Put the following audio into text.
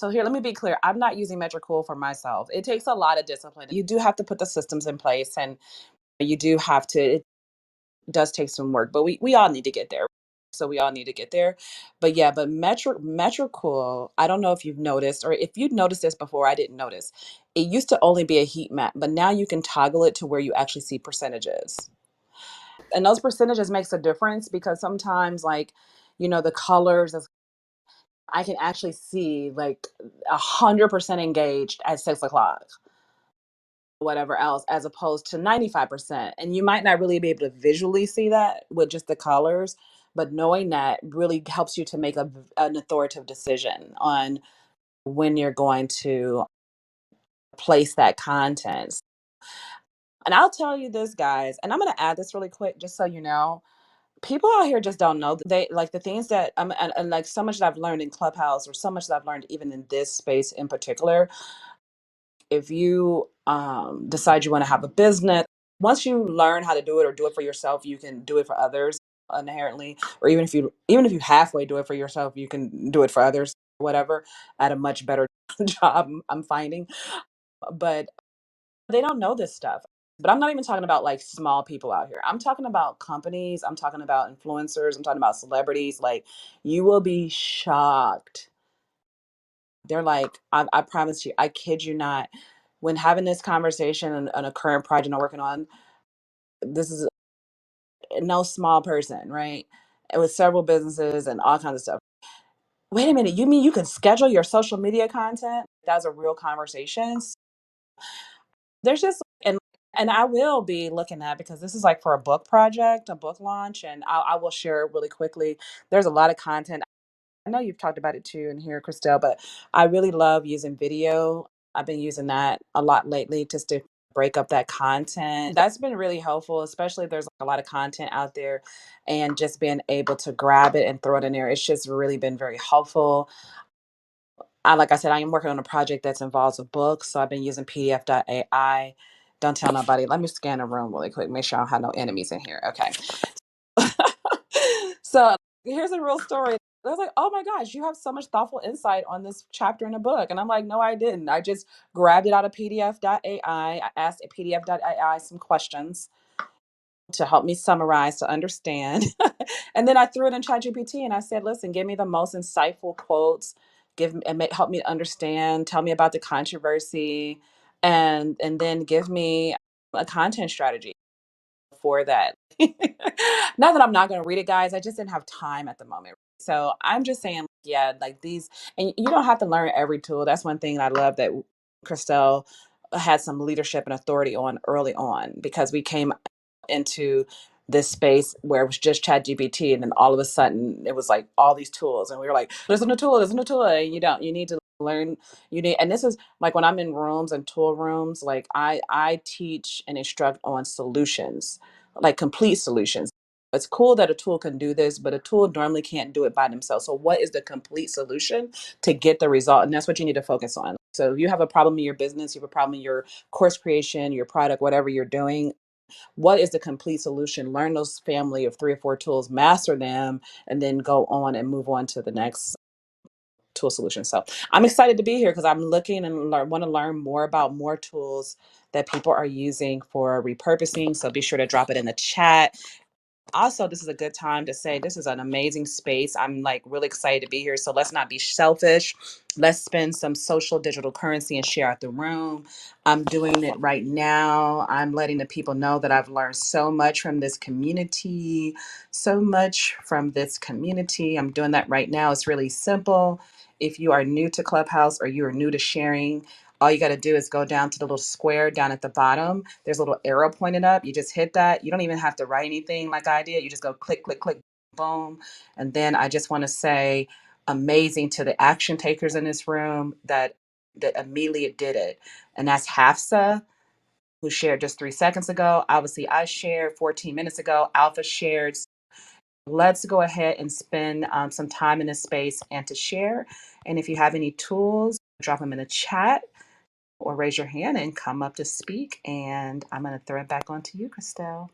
So here, let me be clear. I'm not using Metricool for myself. It takes a lot of discipline. You do have to put the systems in place, and you do have to. It does take some work, but we all need to get there. So we all need to get there. But yeah, but Metricool. I don't know if you've noticed, or if you'd noticed this before. I didn't notice. It used to only be a heat map, but now you can toggle it to where you actually see percentages, and those percentages makes a difference because sometimes, like, the colors I can actually see like 100% engaged at 6 o'clock, whatever else, as opposed to 95%. And you might not really be able to visually see that with just the colors, but knowing that really helps you to make an authoritative decision on when you're going to place that content. And I'll tell you this, guys, and I'm going to add this really quick just so you know. People out here just don't know. They like the things that and like so much that I've learned in Clubhouse, or so much that I've learned even in this space in particular. If you decide you want to have a business, once you learn how to do it or do it for yourself, you can do it for others inherently. Or even if you halfway do it for yourself, you can do it for others, whatever, at a much better job, I'm finding. But they don't know this stuff. But I'm not even talking about like small people out here. I'm talking about companies. I'm talking about influencers. I'm talking about celebrities. Like, you will be shocked. They're like, I promise you, I kid you not. When having this conversation on a current project I'm working on, this is no small person, right? And with several businesses and all kinds of stuff. Wait a minute, you mean you can schedule your social media content? That's a real conversation. There's just and I will be looking at, because this is like for a book project, a book launch, and I will share it really quickly. There's a lot of content. I know you've talked about it too in here, Christelle, but I really love using video. I've been using that a lot lately just to break up that content. That's been really helpful, especially if there's like a lot of content out there, and just being able to grab it and throw it in there. It's just really been very helpful. Like I said, I am working on a project that involves a book, so I've been using PDF.ai. Don't tell nobody. Let me scan the room really quick, make sure I don't have no enemies in here. Okay. So here's a real story. I was like, oh my gosh, you have so much thoughtful insight on this chapter in a book. And I'm like, no, I didn't. I just grabbed it out of PDF.ai. I asked PDF.ai some questions to help me summarize, to understand. And then I threw it in ChatGPT and I said, listen, give me the most insightful quotes, help me understand, tell me about the controversy, and then give me a content strategy for that. Not that I'm not going to read it, guys. I just didn't have time at the moment. So I'm just saying, yeah, like these, and you don't have to learn every tool. That's one thing I love that Christelle had some leadership and authority on early on, because we came into this space where it was just chat gpt, and then all of a sudden it was like all these tools, and we were like, listen to tool, and you need to learn, and this is like when I'm in rooms and tool rooms, like I teach and instruct on solutions, like complete solutions. It's cool that a tool can do this, but a tool normally can't do it by themselves. So what is the complete solution to get the result? And that's what you need to focus on. So if you have a problem in your business, you have a problem in your course creation, your product, whatever you're doing, what is the complete solution? Learn those family of 3 or 4 tools, master them, and then go on and move on to the next tool solution. So I'm excited to be here because I'm looking and want to learn more about more tools that people are using for repurposing. So be sure to drop it in the chat. Also, this is a good time to say this is an amazing space. I'm like really excited to be here. So let's not be selfish. Let's spend some social digital currency and share out the room. I'm doing it right now. I'm letting the people know that I've learned so much from this community, so much from this community. I'm doing that right now. It's really simple. If you are new to Clubhouse or you are new to sharing, all you got to do is go down to the little square down at the bottom. There's a little arrow pointed up. You just hit that. You don't even have to write anything like I did. You just go click, click, click, boom. And then I just want to say amazing to the action takers in this room that immediately did it. And that's Hafsa, who shared just 3 seconds ago. Obviously, I shared 14 minutes ago. Alpha shared. Let's go ahead and spend some time in this space and to share. And if you have any tools, drop them in the chat or raise your hand and come up to speak. And I'm going to throw it back on to you, Christelle.